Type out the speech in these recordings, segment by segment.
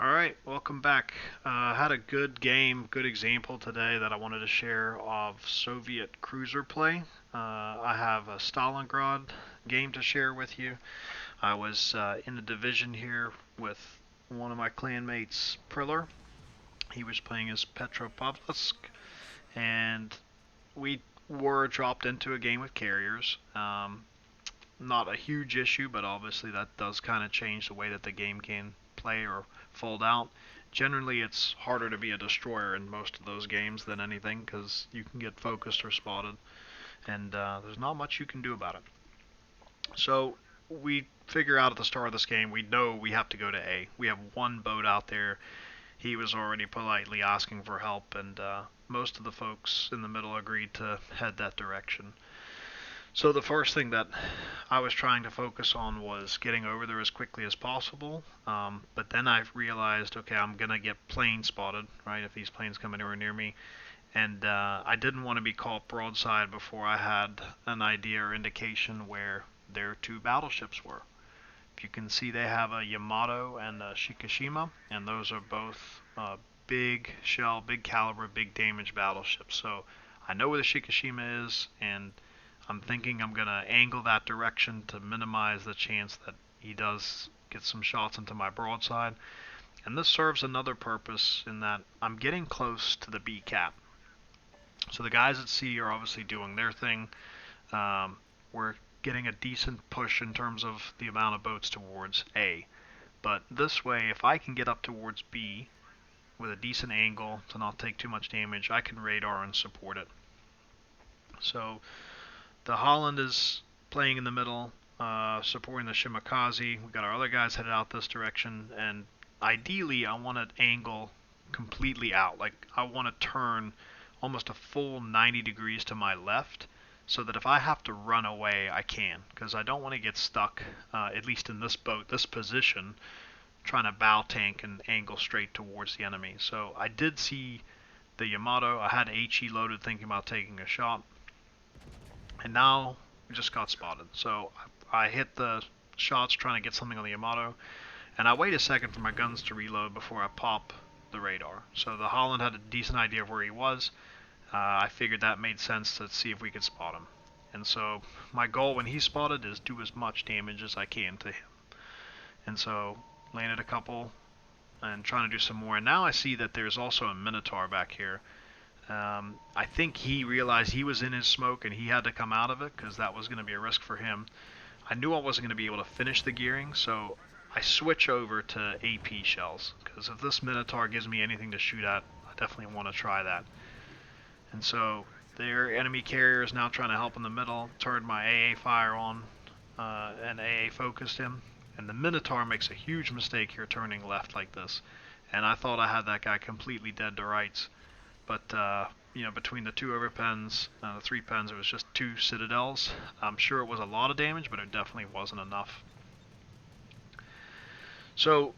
Alright, welcome back. I had a good game, good example today that I wanted to share of Soviet cruiser play. I have a Stalingrad game to share with you. I was in the division here with one of my clanmates, Priller. He was playing as Petropavlovsk, and we were dropped into a game with carriers. Not a huge issue, but obviously that does kind of change the way that the game can play or fold out. Generally, it's harder to be a destroyer in most of those games than anything because you can get focused or spotted, and there's not much you can do about it. So we figure out at the start of this game, we know we have to go to A. We have one boat out there. He was already politely asking for help, and most of the folks in the middle agreed to head that direction. So the first thing that I was trying to focus on was getting over there as quickly as possible. But then I realized, okay, I'm gonna get plane spotted, right? If these planes come anywhere near me, and I didn't want to be caught broadside before I had an idea or indication where their two battleships were. If you can see, they have a Yamato and a Shikishima, and those are both big shell, big caliber, big damage battleships. So I know where the Shikishima is, and I'm thinking I'm going to angle that direction to minimize the chance that he does get some shots into my broadside. And this serves another purpose in that I'm getting close to the B cap. So the guys at sea are obviously doing their thing. We're getting a decent push in terms of the amount of boats towards A. But this way, if I can get up towards B with a decent angle to not take too much damage, I can radar and support it. So the Holland is playing in the middle, supporting the Shimakaze. We got our other guys headed out this direction, and ideally, I want to angle completely out. Like I want to turn almost a full 90 degrees to my left, so that if I have to run away, I can, because I don't want to get stuck, at least in this boat, this position, trying to bow tank and angle straight towards the enemy. So I did see the Yamato. I had HE loaded, thinking about taking a shot. And now we just got spotted. So I hit the shots trying to get something on the Yamato, and I wait a second for my guns to reload before I pop the radar. So the Holland had a decent idea of where he was. I figured that made sense to see if we could spot him. And so my goal when he's spotted is do as much damage as I can to him. And so landed a couple and trying to do some more. And now I see that there's also a Minotaur back here. I think he realized he was in his smoke and he had to come out of it because that was going to be a risk for him. I knew I wasn't going to be able to finish the gearing, so I switch over to AP shells because if this Minotaur gives me anything to shoot at, I definitely want to try that. And so their enemy carrier is now trying to help in the middle, turned my AA fire on, and AA focused him. And the Minotaur makes a huge mistake here turning left like this. And I thought I had that guy completely dead to rights. But, between the two overpens, the three pens, it was just two citadels. I'm sure it was a lot of damage, but it definitely wasn't enough. So,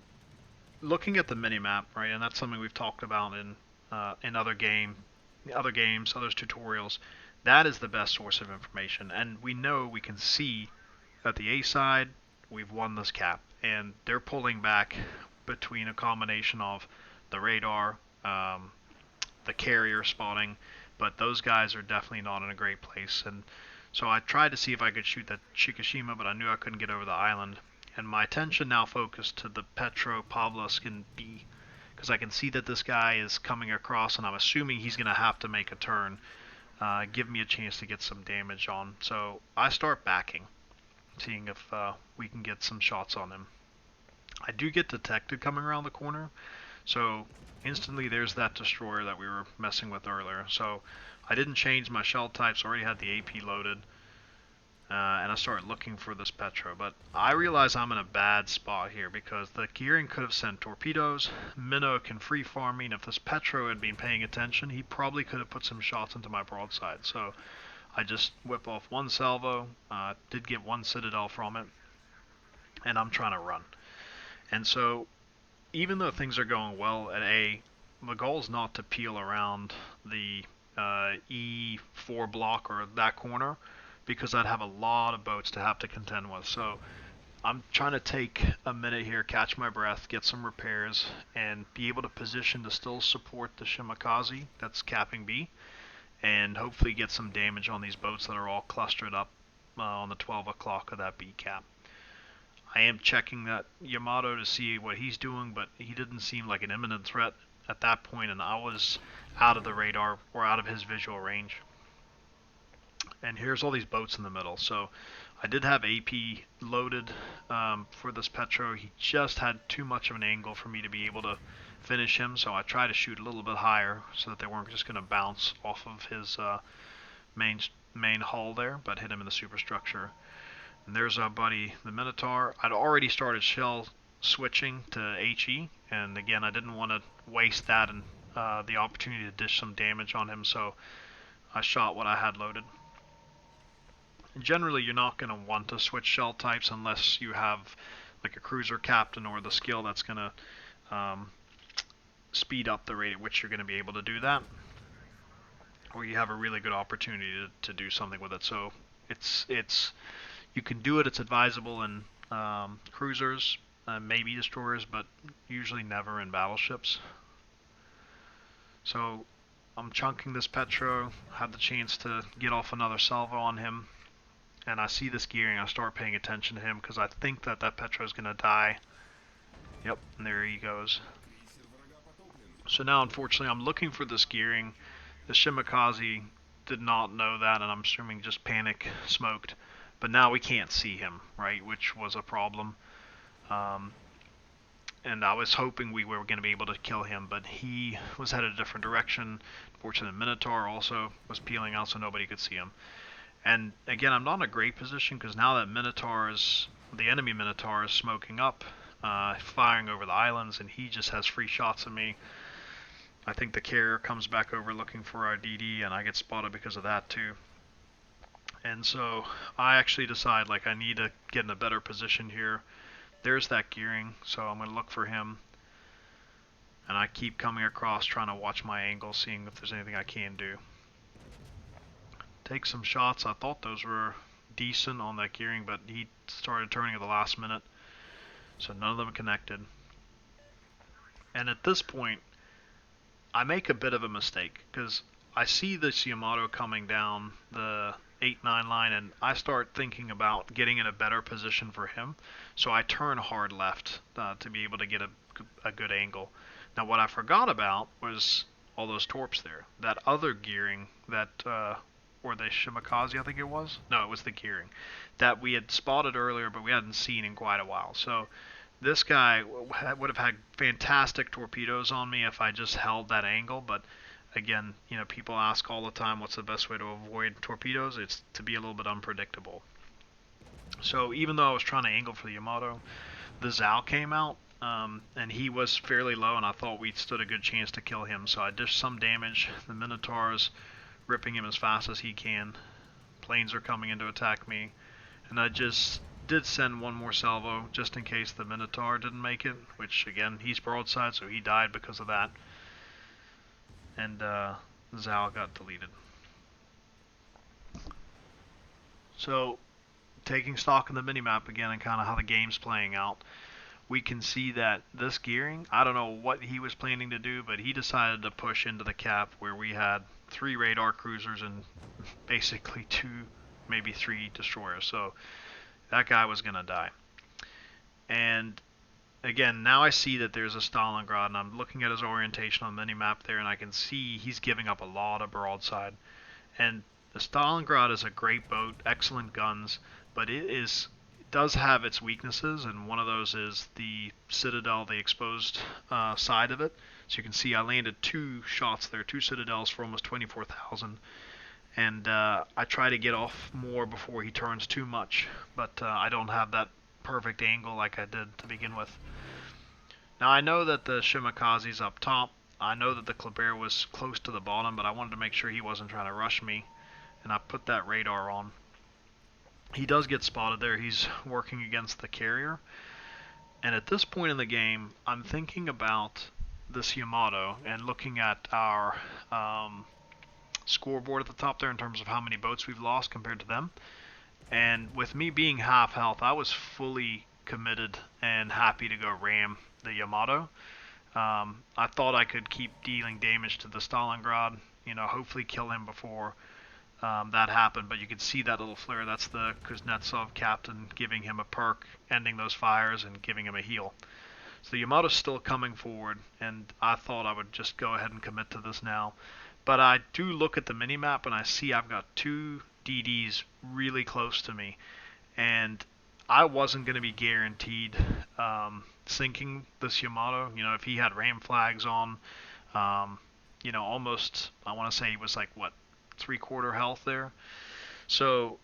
looking at the minimap, right, and that's something we've talked about in other games, other tutorials, that is the best source of information. And we know, we can see at the A side, we've won this cap, and they're pulling back between a combination of the radar, the carrier spotting, but those guys are definitely not in a great place. And so I tried to see if I could shoot that Shikishima, but I knew I couldn't get over the island. And my attention now focused to the Petropavlovsk in B, because I can see that this guy is coming across, and I'm assuming he's going to have to make a turn, give me a chance to get some damage on. So I start backing, seeing if we can get some shots on him. I do get detected coming around the corner, so instantly there's that destroyer that we were messing with earlier. So I didn't change my shell types, already had the AP loaded, and I started looking for this Petro. But I realize I'm in a bad spot here because the gearing could have sent torpedoes, Minnow can free farm me, and if this Petro had been paying attention, he probably could have put some shots into my broadside. So I just whip off one salvo, did get one citadel from it, and I'm trying to run. And so even though things are going well at A, the goal is not to peel around the E4 block or that corner, because I'd have a lot of boats to have to contend with. So I'm trying to take a minute here, catch my breath, get some repairs, and be able to position to still support the Shimakaze that's capping B, and hopefully get some damage on these boats that are all clustered up on the 12 o'clock of that B cap. I am checking that Yamato to see what he's doing, but he didn't seem like an imminent threat at that point, and I was out of the radar or out of his visual range. And here's all these boats in the middle. So I did have AP loaded for this Petro. He just had too much of an angle for me to be able to finish him, so I tried to shoot a little bit higher so that they weren't just going to bounce off of his main hull there, but hit him in the superstructure. And there's our buddy, the Minotaur. I'd already started shell switching to HE, and again, I didn't want to waste that and the opportunity to dish some damage on him, so I shot what I had loaded. Generally, you're not going to want to switch shell types unless you have like a cruiser captain or the skill that's going to speed up the rate at which you're going to be able to do that, or you have a really good opportunity to do something with it. So it's you can do it. It's advisable in cruisers, maybe destroyers, but usually never in battleships. So I'm chunking this Petro. Had the chance to get off another salvo on him, and I see this gearing. I start paying attention to him because I think that Petro is going to die. Yep, and there he goes. So now, unfortunately, I'm looking for this gearing. The Shimakaze did not know that, and I'm assuming just panic smoked. But now we can't see him, right, which was a problem. And I was hoping we were going to be able to kill him, but he was headed a different direction. Fortunately, Minotaur also was peeling out, so nobody could see him. And again, I'm not in a great position because now that the enemy Minotaur is smoking up, firing over the islands, and he just has free shots of me. I think the carrier comes back over looking for our DD, and I get spotted because of that too. And so I actually decide like I need to get in a better position here. There's that gearing, so I'm going to look for him. And I keep coming across trying to watch my angle, seeing if there's anything I can do. Take some shots. I thought those were decent on that gearing, but he started turning at the last minute, so none of them connected. And at this point, I make a bit of a mistake because I see this Yamato coming down the 8-9 line, and I start thinking about getting in a better position for him. So I turn hard left to be able to get a good angle. Now what I forgot about was all those torps there. That other gearing that, or the Shimakaze I think it was? No, it was the gearing that we had spotted earlier, but we hadn't seen in quite a while. So this guy would have had fantastic torpedoes on me if I just held that angle, but again, you know, people ask all the time what's the best way to avoid torpedoes. It's to be a little bit unpredictable. So even though I was trying to angle for the Yamato, the Zao came out, and he was fairly low, and I thought we stood a good chance to kill him. So I dished some damage. The Minotaur is ripping him as fast as he can. Planes are coming in to attack me, and I just did send one more salvo just in case the Minotaur didn't make it, which again, he's broadside, so he died because of that. And Zao got deleted. So taking stock in the minimap again and kind of how the game's playing out, we can see that this gearing, I don't know what he was planning to do, but he decided to push into the cap where we had 3 radar cruisers and basically 2, maybe 3 destroyers. So that guy was going to die. And again, now I see that there's a Stalingrad, and I'm looking at his orientation on the minimap there, and I can see he's giving up a lot of broadside. And the Stalingrad is a great boat, excellent guns, but it does have its weaknesses, and one of those is the Citadel, the exposed side of it. So you can see I landed 2 shots there, 2 Citadels for almost 24,000. And I try to get off more before he turns too much, but I don't have that perfect angle like I did to begin with. Now I know that the Shimakaze's up top. I know that the Kleber was close to the bottom, but I wanted to make sure he wasn't trying to rush me, and I put that radar on. He does get spotted there. He's working against the carrier, and at this point in the game, I'm thinking about this Yamato and looking at our scoreboard at the top there in terms of how many boats we've lost compared to them. And with me being half health, I was fully committed and happy to go ram the Yamato. I thought I could keep dealing damage to the Stalingrad, hopefully kill him before that happened, but you can see that little flare. That's the Kuznetsov captain giving him a perk, ending those fires, and giving him a heal. So the Yamato's still coming forward, and I thought I would just go ahead and commit to this now. But I do look at the minimap, and I see I've got two DDs really close to me, and I wasn't going to be guaranteed sinking this Yamato. If he had ram flags on, almost, I want to say he was like, what, three-quarter health there. So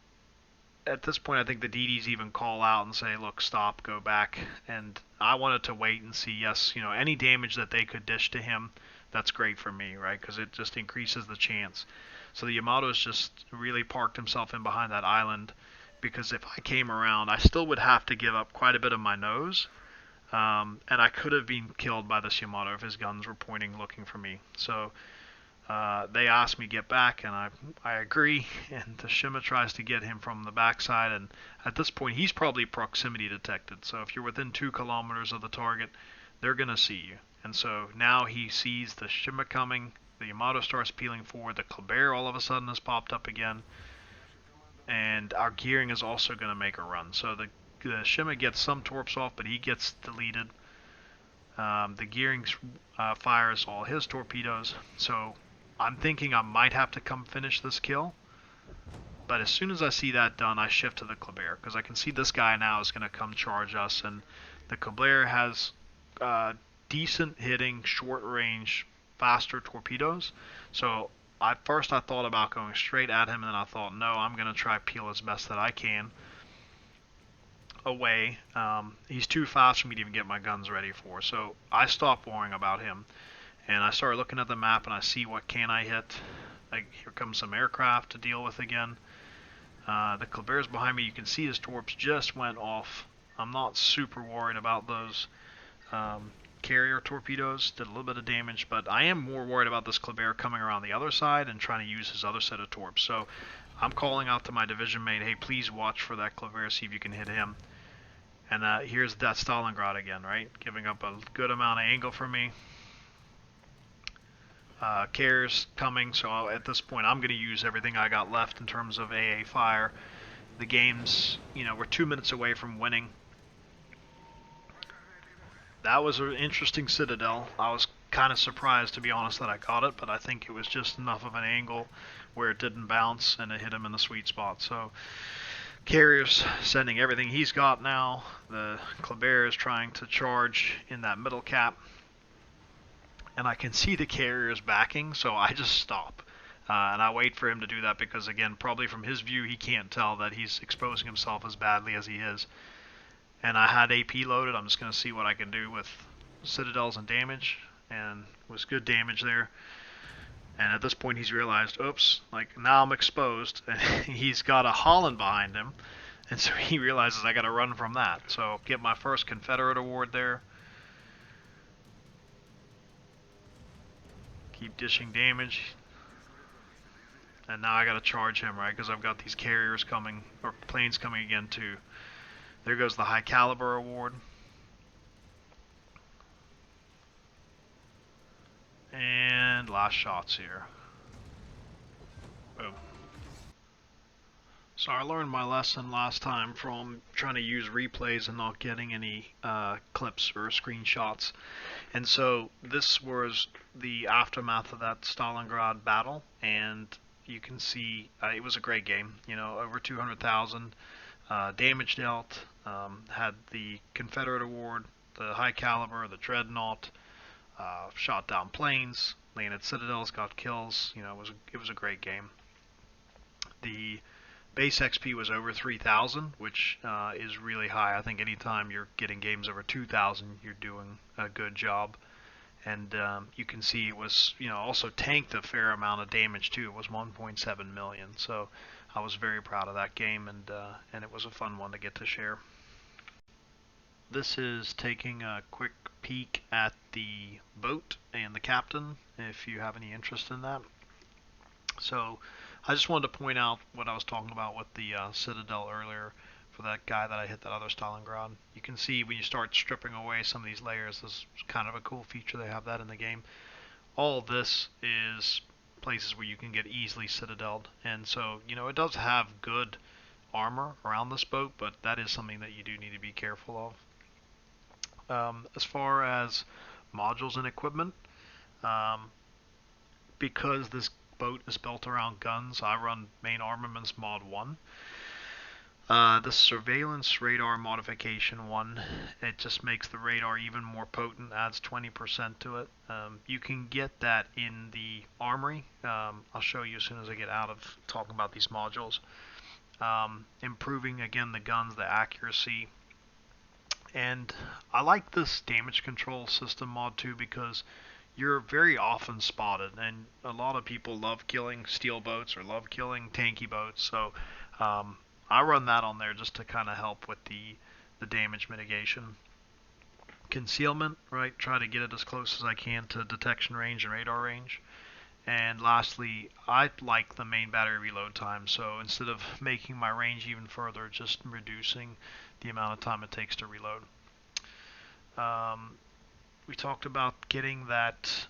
at this point, I think the DDs even call out and say, look, stop, go back. And I wanted to wait and see, yes, any damage that they could dish to him, that's great for me, right? Because it just increases the chance. So the Yamato's just really parked himself in behind that island, because if I came around, I still would have to give up quite a bit of my nose. And I could have been killed by this Yamato if his guns were pointing, looking for me. So they asked me to get back, and I agree, and the Shima tries to get him from the backside, and at this point he's probably proximity detected, so if you're within 2 kilometers of the target, they're going to see you. And so now he sees the Shima coming, the Yamato starts peeling forward, the Kleber all of a sudden has popped up again, and our gearing is also going to make a run. So the Shima gets some torps off, but he gets deleted. The gearing fires all his torpedoes, so I'm thinking I might have to come finish this kill, but as soon as I see that done, I shift to the Kleber, because I can see this guy now is going to come charge us, and the Kleber has decent hitting, short range, faster torpedoes, so first I thought about going straight at him, and then I thought, no, I'm going to try peel as best that I can away. He's too fast for me to even get my guns ready for, so I stopped worrying about him. And I started looking at the map, and I see what can I hit. Like, here comes some aircraft to deal with again. The Kleber's behind me. You can see his torps just went off. I'm not super worried about those carrier torpedoes. Did a little bit of damage, but I am more worried about this Kleber coming around the other side and trying to use his other set of torps. So I'm calling out to my division mate, hey, please watch for that Kleber, see if you can hit him. And here's that Stalingrad again, right? Giving up a good amount of angle for me. Carriers coming, so at this point I'm going to use everything I got left in terms of AA fire. The game's, we're 2 minutes away from winning. That was an interesting citadel. I was kind of surprised, to be honest, that I got it, but I think it was just enough of an angle where it didn't bounce and it hit him in the sweet spot. So Carrier's sending everything he's got now. The Kleber is trying to charge in that middle cap. And I can see the carrier's backing, so I just stop. And I wait for him to do that because, again, probably from his view, he can't tell that he's exposing himself as badly as he is. And I had AP loaded. I'm just going to see what I can do with citadels and damage. And it was good damage there. And at this point, he's realized, oops, like, now I'm exposed. And he's got a Holland behind him. And so he realizes I got to run from that. So get my first Confederate award there. Keep dishing damage, and now I gotta charge him, right, because I've got these carriers coming, or planes coming again too. There goes the high caliber award, and last shots here. Boom. So I learned my lesson last time from trying to use replays and not getting any clips or screenshots. And so this was the aftermath of that Stalingrad battle, and you can see it was a great game. Over 200,000 damage dealt, had the Confederate award, the high caliber, the dreadnought, shot down planes, landed citadels, got kills. It was a great game. The base XP was over 3,000, which is really high. I think anytime you're getting games over 2,000, you're doing a good job. And you can see it was, also tanked a fair amount of damage too. It was 1.7 million. So I was very proud of that game, and it was a fun one to get to share. This is taking a quick peek at the boat and the captain, if you have any interest in that. So I just wanted to point out what I was talking about with the Citadel earlier. for that guy that I hit that other Stalingrad. You can see when you start stripping away some of these layers, this is kind of a cool feature. They have that in the game. All of this is places where you can get easily citadeled, and so it does have good armor around this boat, but that is something that you do need to be careful of. As far as modules and equipment, um, because this boat is built around guns, I run main armaments mod 1. The surveillance radar modification one, it just makes the radar even more potent, adds 20% to it. You can get that in the armory. I'll show you as soon as I get out of talking about these modules. Improving, again, the guns, the accuracy. And I like this damage control system mod too, because you're very often spotted, and a lot of people love killing steel boats or love killing tanky boats. So I run that on there just to kind of help with the damage mitigation. Concealment, right? Try to get it as close as I can to detection range and radar range. And lastly, I like the main battery reload time. So instead of making my range even further, just reducing the amount of time it takes to reload. We talked about getting that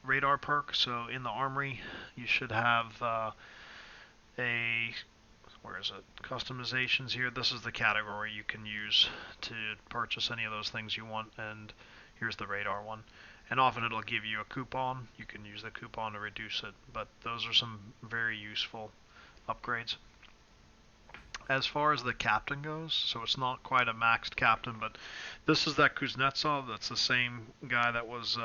radar perk. So in the armory, you should have where is it? Customizations here. This is the category you can use to purchase any of those things you want, and here's the radar one. And often it'll give you a coupon. You can use the coupon to reduce it, but those are some very useful upgrades. As far as the captain goes, so it's not quite a maxed captain, but this is that Kuznetsov. That's the same guy that was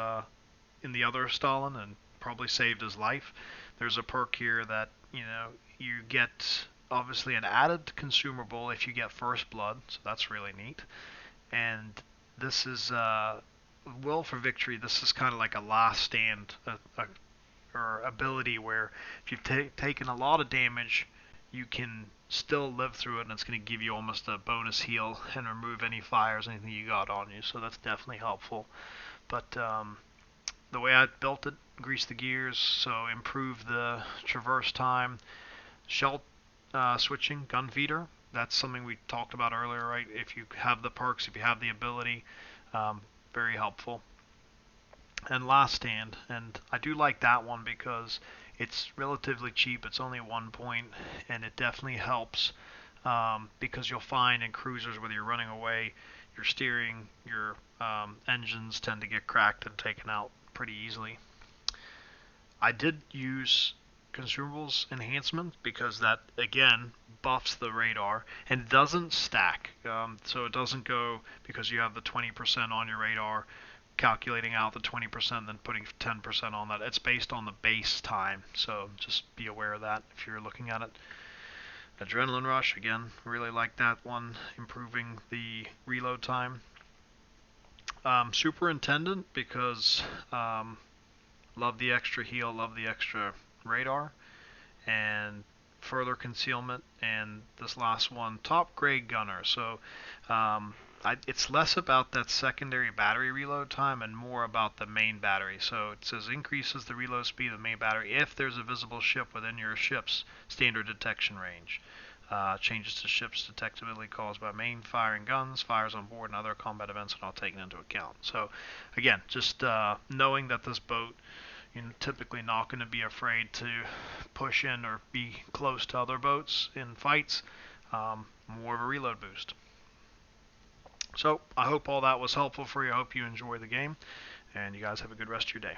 in the other Stalin and probably saved his life. There's a perk here that you get obviously an added consumable if you get first blood, so that's really neat. And this is will for victory. This is kind of like a last stand or ability where if you've taken a lot of damage, you can still live through it, and it's going to give you almost a bonus heal and remove any fires, anything you got on you. So that's definitely helpful. But the way I built it, grease the gears, so improve the traverse time. Shell switching, gun feeder, that's something we talked about earlier, right? If you have the perks, if you have the ability, very helpful. And last stand, and I do like that one because it's relatively cheap. It's only 1 point, and it definitely helps because you'll find in cruisers, whether you're running away, your steering, your engines tend to get cracked and taken out pretty easily. I did use consumables enhancement because that again buffs the radar and doesn't stack, so it doesn't go because you have the 20% on your radar calculating out the 20% and then putting 10% on that. It's based on the base time, so just be aware of that if you're looking at it. Adrenaline rush, again, really like that one, improving the reload time. Superintendent, because love the extra heal, love the extra radar, and further concealment. And this last one, top grade gunner. So it's less about that secondary battery reload time and more about the main battery. So it says increases the reload speed of the main battery if there's a visible ship within your ship's standard detection range. Changes to ship's detectability caused by main firing guns, fires on board, and other combat events are not taken into account. So again, just knowing that this boat, you're typically not going to be afraid to push in or be close to other boats in fights. More of a reload boost. So I hope all that was helpful for you. I hope you enjoy the game, and you guys have a good rest of your day.